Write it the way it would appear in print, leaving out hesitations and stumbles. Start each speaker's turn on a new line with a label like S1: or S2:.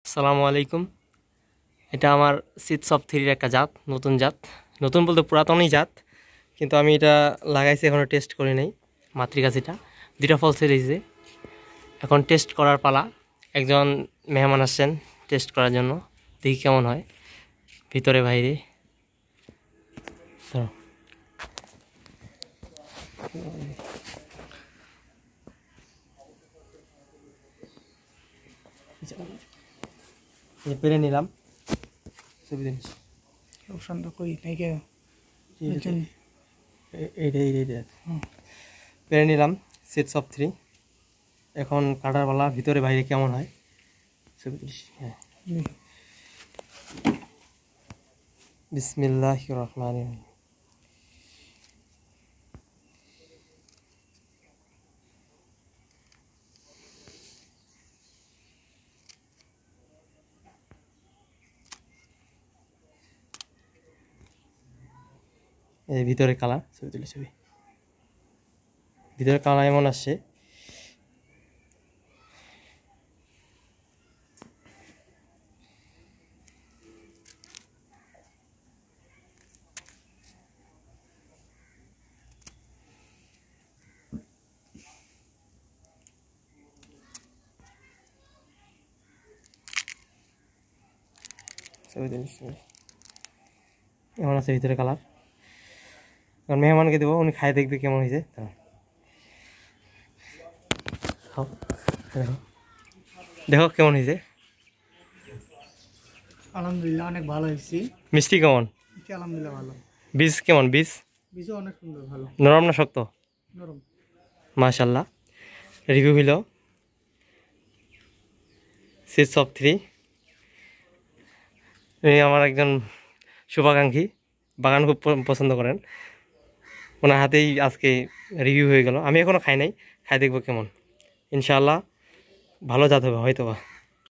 S1: আসসালামু আলাইকুম। এটা আমার সিডস অফ থ্রির একটা জাত, নতুন জাত। নতুন বলতে পুরাতনই জাত, কিন্তু আমি এটা লাগাইছি, এখনও টেস্ট করি নাই। মাতৃগাছিটা দুটা ফল ছেড়েছে, এখন টেস্ট করার পালা। একজন মেহমান আসছেন টেস্ট করার জন্য, দেখি কেমন হয় ভিতরে বাইরে। তো পেরে নিলাম, পেরে নিলাম সিডস অফ থ্রি। এখন কাটার পালা, ভিতরে বাইরে কেমন হয়। হ্যাঁ, বিসমিল্লাহির রহমানির রহিম। এই ভিতরে কালার, ভিতরে কালার এমন আসছে। এমন আছে ভিতরে কালার। কারণ মেহমানকে দেবো, উনি খাই দেখবে কেমন হয়েছে। দেখো কেমন হয়েছে।
S2: আলহামদুলিল্লাহ অনেক ভালো হয়েছে।
S1: মিষ্টি কেমন?
S2: আলহামদুলিল্লাহ ভালো।
S1: বীজ কেমন?
S2: বীজও অনেক সুন্দর, ভালো।
S1: নরম না শক্ত?
S2: নরম।
S1: মাশাল্লাহ। রিভিউ হইল সিডস অফ থ্রি। উনি আমার একজন শুভাকাঙ্ক্ষী, বাগান খুব পছন্দ করেন। ওনার হাতেই আজকে রিভিউ হয়ে গেল। আমি এখনও খাই নাই, খাই দেখবো কেমন। ইনশাআল্লাহ ভালো জাত হবে হয়তো বা।